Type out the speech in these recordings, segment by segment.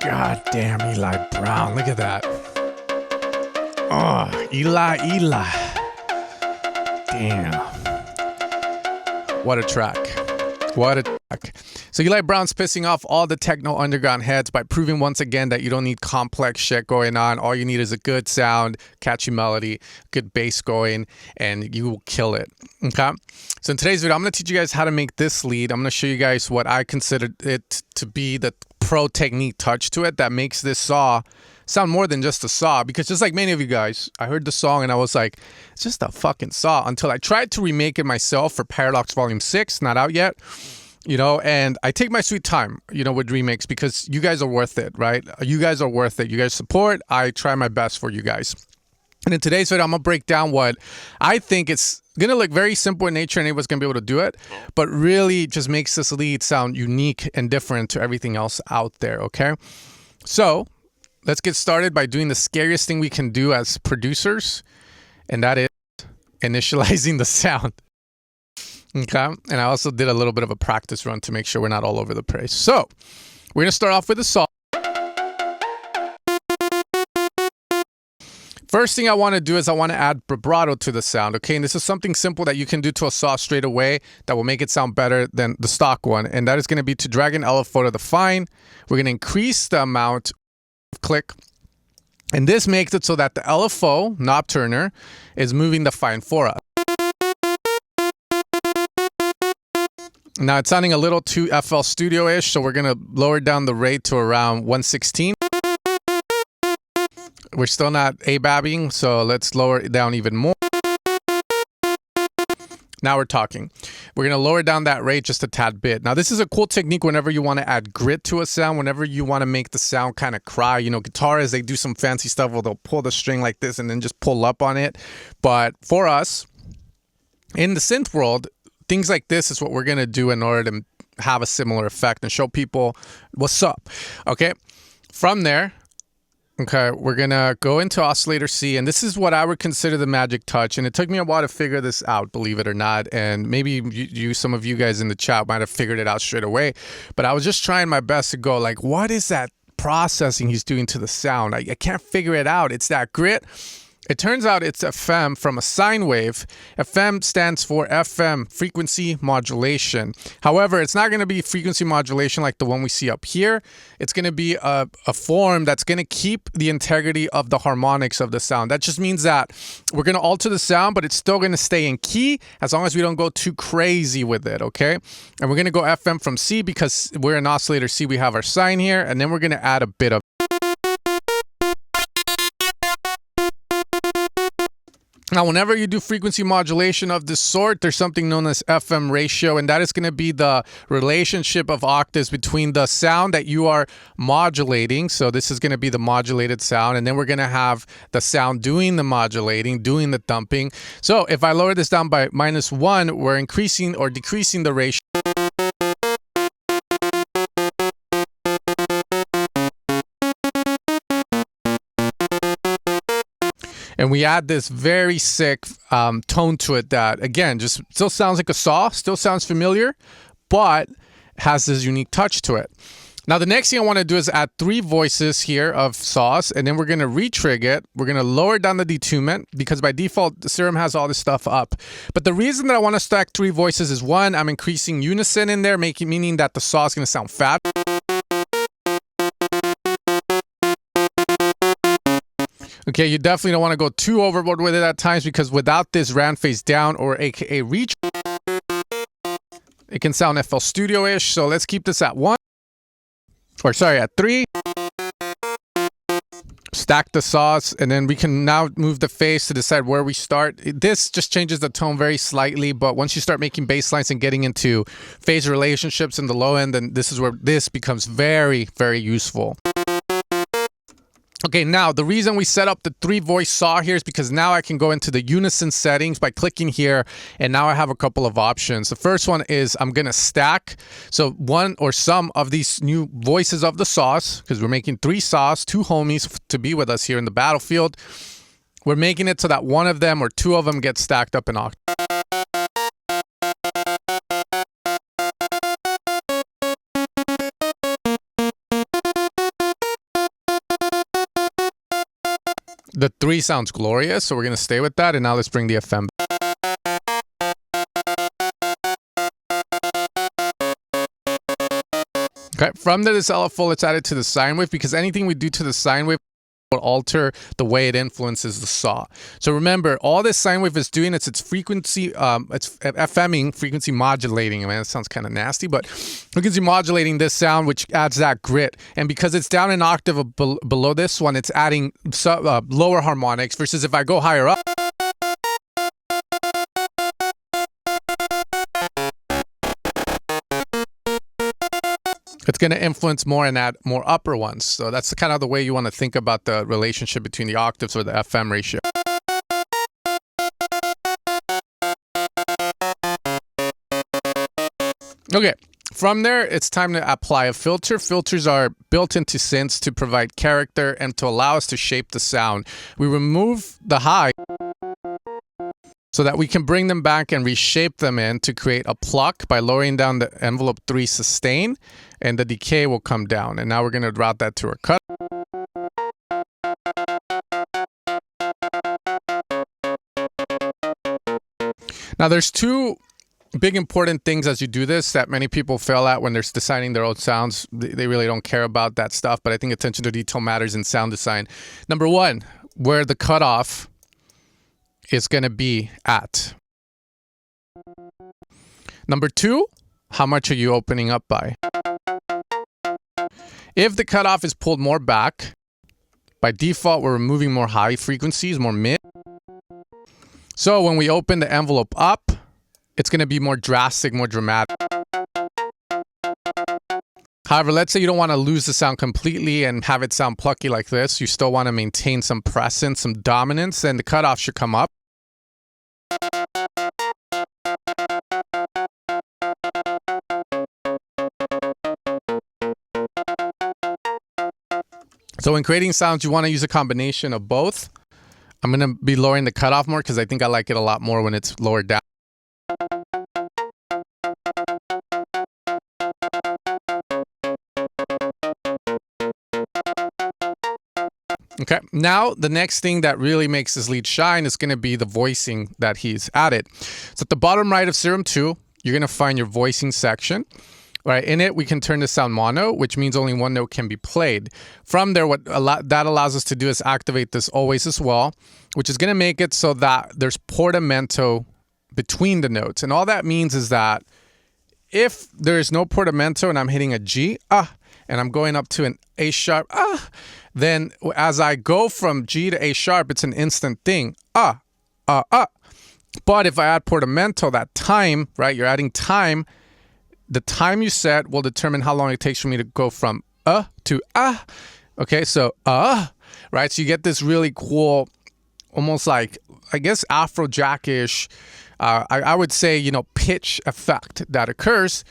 God damn, Eli Brown. Look at that. Oh, Eli. Damn. What a track. What a track. So Eli Brown's pissing off all the techno underground heads by proving once again that you don't need complex shit going on. All you need is a good sound, catchy melody, good bass going, and you will kill it. Okay? So in today's video, I'm going to teach you guys how to make this lead. I'm going to show you guys what I consider it to be the pro technique touch to it that makes this saw sound more than just a saw. Because just like many of you guys, I heard the song and I was like, it's just a fucking saw, until I tried to remake it myself for Paradox Volume 6, not out yet. You know, and I take my sweet time, you know, with remakes because you guys are worth it, right? You guys are worth it. You guys support. I try my best for you guys. And in today's video, I'm going to break down what I think it's going to look very simple in nature and anyone's going to be able to do it, but really just makes this lead sound unique and different to everything else out there, okay? So let's get started by doing the scariest thing we can do as producers, and that is initializing the sound. Okay, and I also did a little bit of a practice run to make sure we're not all over the place. So we're going to start off with a saw. First thing I want to do is I want to add vibrato to the sound, okay? And this is something simple that you can do to a saw straight away that will make it sound better than the stock one. And that is going to be to drag an LFO to the fine. We're going to increase the amount of click. And this makes it so that the LFO, knob turner, is moving the fine for us. Now it's sounding a little too FL Studio-ish, so we're going to lower down the rate to around 116. We're still not ABABing, so let's lower it down even more. Now we're talking. We're going to lower down that rate just a tad bit. Now this is a cool technique whenever you want to add grit to a sound, whenever you want to make the sound kind of cry. You know, guitarists, they do some fancy stuff where they'll pull the string like this and then just pull up on it. But for us, in the synth world, things like this is what we're going to do in order to have a similar effect and show people what's up. Okay. From there, okay, we're going to go into oscillator C, and this is what I would consider the magic touch. And it took me a while to figure this out, believe it or not. And maybe some of you guys in the chat might have figured it out straight away. But I was just trying my best to go like, what is that processing he's doing to the sound? I can't figure it out. It's that grit. It turns out it's FM from a sine wave. FM stands for FM, frequency modulation. However, it's not going to be frequency modulation like the one we see up here. It's going to be a form that's going to keep the integrity of the harmonics of the sound. That just means that we're going to alter the sound, but it's still going to stay in key as long as we don't go too crazy with it, okay? And we're going to go FM from C because we're in oscillator C. We have our sine here, and then we're going to add a bit of. Now, whenever you do frequency modulation of this sort, there's something known as FM ratio, and that is going to be the relationship of octaves between the sound that you are modulating. So this is going to be the modulated sound, and then we're going to have the sound doing the modulating, doing the thumping. So if I lower this down by -1, we're increasing or decreasing the ratio. And we add this very sick tone to it that, again, just still sounds like a saw, still sounds familiar, but has this unique touch to it. Now, the next thing I want to do is add 3 voices here of saws, and then we're going to re-trig it. We're going to lower down the detunement because by default, the Serum has all this stuff up. But the reason that I want to stack 3 voices is, one, I'm increasing unison in there, meaning that the saw is going to sound fat. Okay, you definitely don't want to go too overboard with it at times because without this round face down or aka reach, it can sound FL Studio-ish. So let's keep this at 1. Or sorry, at 3. Stack the saws, and then we can now move the phase to decide where we start. This just changes the tone very slightly, but once you start making bass lines and getting into phase relationships in the low end, then this is where this becomes very, very useful. Okay, now the reason we set up the 3 voice saw here is because now I can go into the unison settings by clicking here, and now I have a couple of options. The first one is I'm going to stack, so one or some of these new voices of the saws, because we're making 3 saws, 2 homies to be with us here in the battlefield. We're making it so that one of them or 2 of them get stacked up in octave. The 3 sounds glorious, so we're going to stay with that. And now let's bring the FM. Okay, from this LFO, let's add it to the sine wave, because anything we do to the sine wave will alter the way it influences the saw. So remember, all this sine wave is doing, it's frequency, it's FMing, frequency modulating. Man, that sounds kind of nasty, but frequency modulating this sound, which adds that grit. And because it's down an octave below this one, it's adding lower harmonics, versus if I go higher up, it's going to influence more and add more upper ones. So that's kind of the way you want to think about the relationship between the octaves, or the FM ratio. Okay, from there, it's time to apply a filter. Filters are built into synths to provide character and to allow us to shape the sound. We remove the high so that we can bring them back and reshape them in to create a pluck by lowering down the envelope 3 sustain, and the decay will come down. And now we're going to route that to our cut. Now there's 2 big important things as you do this that many people fail at when they're designing their own sounds. They really don't care about that stuff, but I think attention to detail matters in sound design. Number 1, where the cutoff is going to be at. Number 2, how much are you opening up by? If the cutoff is pulled more back, by default, we're removing more high frequencies, more mid. So when we open the envelope up, it's going to be more drastic, more dramatic. However, let's say you don't want to lose the sound completely and have it sound plucky like this. You still want to maintain some presence, some dominance, and the cutoff should come up. So when creating sounds, you want to use a combination of both. I'm going to be lowering the cutoff more because I think I like it a lot more when it's lowered down. Okay, now the next thing that really makes this lead shine is going to be the voicing that he's added. So at the bottom right of Serum 2, you're going to find your voicing section. Right, in it, we can turn the sound mono, which means only one note can be played. From there, what that allows us to do is activate this always as well, which is going to make it so that there's portamento between the notes. And all that means is that if there is no portamento and I'm hitting a G, and I'm going up to an A sharp, then as I go from G to A sharp, it's an instant thing, But if I add portamento, that time, right, you're adding time, the time you set will determine how long it takes for me to go from to Okay, so right? So you get this really cool, almost like, I guess, Afrojack-ish, I would say, pitch effect that occurs,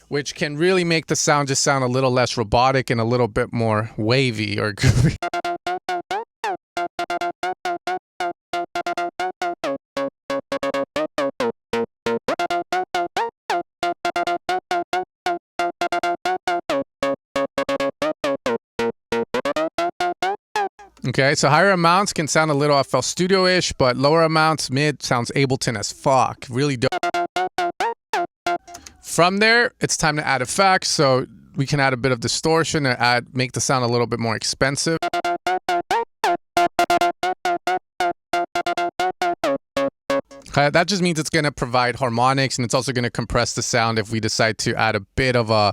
which can really make the sound just sound a little less robotic and a little bit more wavy or groovy. Okay, so higher amounts can sound a little FL Studio-ish, but lower amounts, mid, sounds Ableton as fuck. Really dope. From there, it's time to add effects, so we can add a bit of distortion and make the sound a little bit more expensive. That just means it's going to provide harmonics, and it's also going to compress the sound if we decide to add a bit of a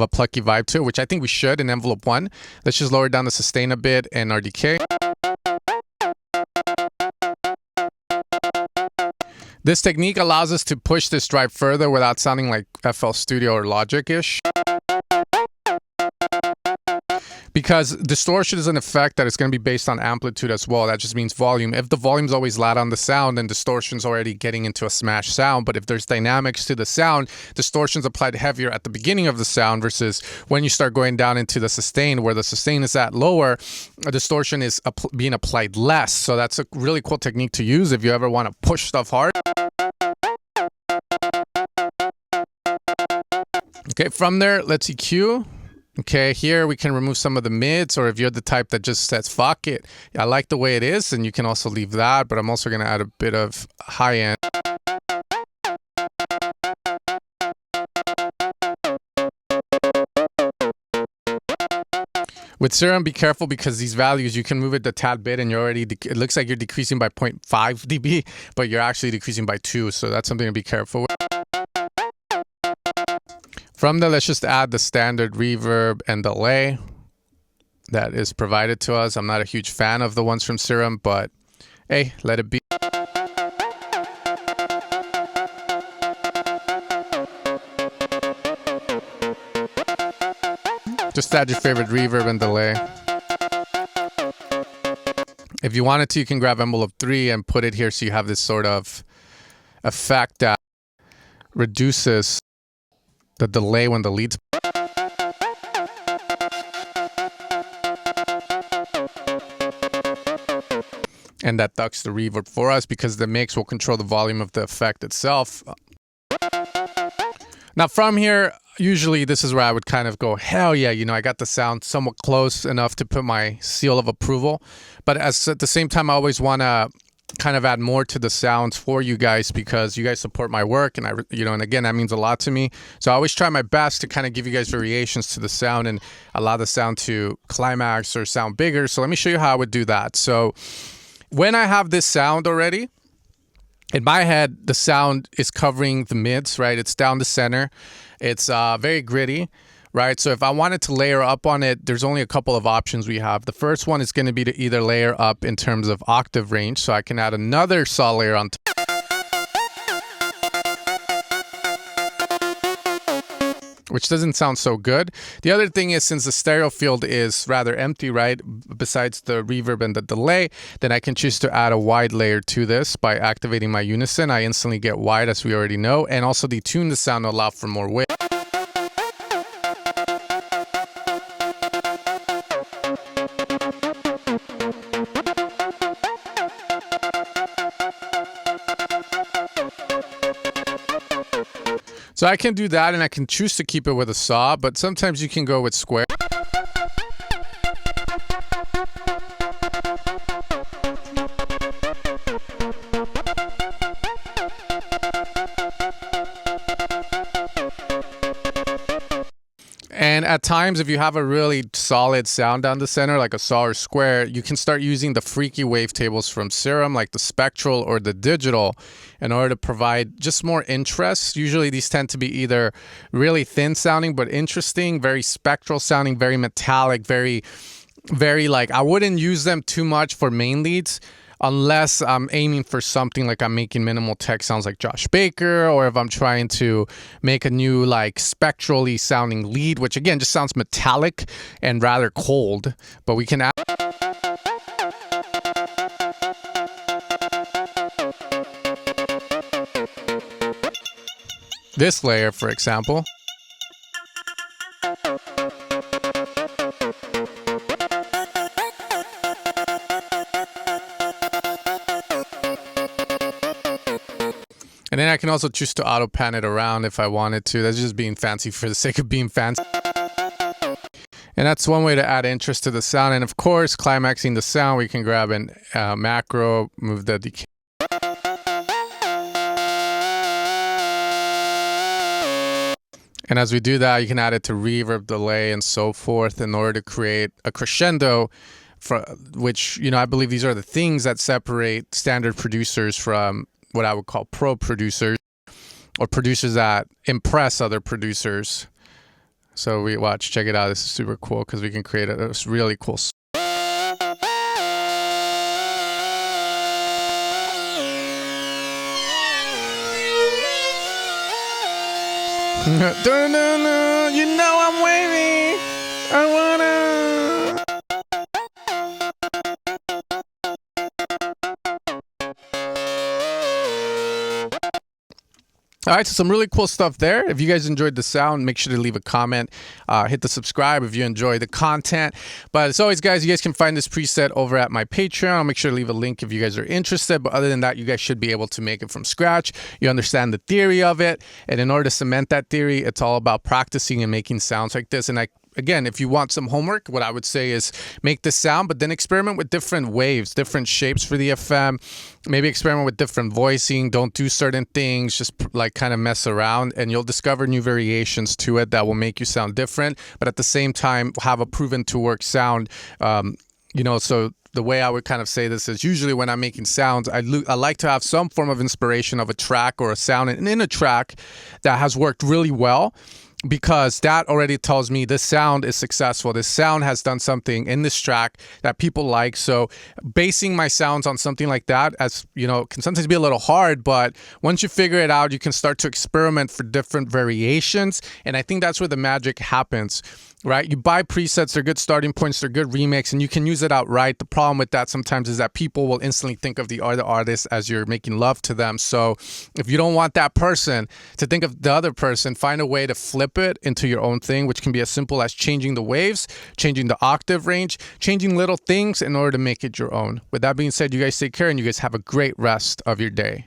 plucky vibe to it, which I think we should in envelope 1. Let's just lower down the sustain a bit and our decay. This technique allows us to push this drive further without sounding like FL Studio or Logic-ish. Because distortion is an effect that is going to be based on amplitude as well. That just means volume. If the volume's always loud on the sound, then distortion's already getting into a smash sound. But if there's dynamics to the sound, distortion's applied heavier at the beginning of the sound versus when you start going down into the sustain, where the sustain is at lower, distortion is being applied less. So that's a really cool technique to use if you ever want to push stuff hard. Okay, from there, let's EQ. Okay, here we can remove some of the mids, or if you're the type that just says, fuck it, I like the way it is, and you can also leave that, but I'm also going to add a bit of high end. With Serum, be careful because these values, you can move it a tad bit and you're already, it looks like you're decreasing by 0.5 dB, but you're actually decreasing by 2, so that's something to be careful with. From there, let's just add the standard reverb and delay that is provided to us. I'm not a huge fan of the ones from Serum, but hey, let it be. Just add your favorite reverb and delay. If you wanted to, you can grab envelope 3 and put it here so you have this sort of effect that reduces the delay when the lead's. And that ducks the reverb for us because the mix will control the volume of the effect itself. Now from here, usually this is where I would kind of go, hell yeah, you know, I got the sound somewhat close enough to put my seal of approval. But at the same time, I always want to kind of add more to the sounds for you guys because you guys support my work, and and again, that means a lot to me. So I always try my best to kind of give you guys variations to the sound and allow the sound to climax or sound bigger. So let me show you how I would do that. So when I have this sound already, in my head, the sound is covering the mids, right? It's down the center. It's very gritty, right? So if I wanted to layer up on it, there's only a couple of options we have. The first one is going to be to either layer up in terms of octave range. So I can add another saw layer on top. Which doesn't sound so good. The other thing is, since the stereo field is rather empty, right, besides the reverb and the delay, then I can choose to add a wide layer to this by activating my unison. I instantly get wide, as we already know, and also detune the sound to allow for more width. So I can do that, and I can choose to keep it with a saw, but sometimes you can go with square. And at times, if you have a really solid sound down the center, like a saw or square, you can start using the freaky wavetables from Serum, like the spectral or the digital, in order to provide just more interest. Usually these tend to be either really thin sounding but interesting, very spectral sounding, very metallic, very like, I wouldn't use them too much for main leads, unless I'm aiming for something like I'm making minimal tech sounds like Josh Baker, or if I'm trying to make a new like spectrally sounding lead, which again just sounds metallic and rather cold, but we can add this layer, for example. And then I can also choose to auto pan it around if I wanted to. That's just being fancy for the sake of being fancy. And that's one way to add interest to the sound. And of course, climaxing the sound, we can grab an macro, move the decay. And as we do that, you can add it to reverb, delay, and so forth in order to create a crescendo, which, I believe these are the things that separate standard producers from what I would call pro producers, or producers that impress other producers. So check it out. This is super cool because we can create a really cool. You know I'm wavy. I wanna. All right, so some really cool stuff there. If you guys enjoyed the sound, make sure to leave a comment. Hit the subscribe if you enjoy the content. But as always, guys, you guys can find this preset over at my Patreon. I'll make sure to leave a link if you guys are interested. But other than that, you guys should be able to make it from scratch. You understand the theory of it. And in order to cement that theory, it's all about practicing and making sounds like this. And again, if you want some homework, what I would say is make the sound, but then experiment with different waves, different shapes for the FM. Maybe experiment with different voicing. Don't do certain things. Just like kind of mess around, and you'll discover new variations to it that will make you sound different, but at the same time have a proven to work sound. So the way I would kind of say this is usually when I'm making sounds, I like to have some form of inspiration of a track or a sound in a track that has worked really well, because that already tells me this sound is successful. This sound has done something in this track that people like. So basing my sounds on something like that, as you know, can sometimes be a little hard, but once you figure it out, you can start to experiment for different variations. And I think that's where the magic happens, right? You buy presets, they're good starting points, they're good remix, and you can use it outright. The problem with that sometimes is that people will instantly think of the other artist as you're making love to them. So if you don't want that person to think of the other person, find a way to flip it into your own thing, which can be as simple as changing the waves, changing the octave range, changing little things in order to make it your own. With that being said, you guys take care, and you guys have a great rest of your day.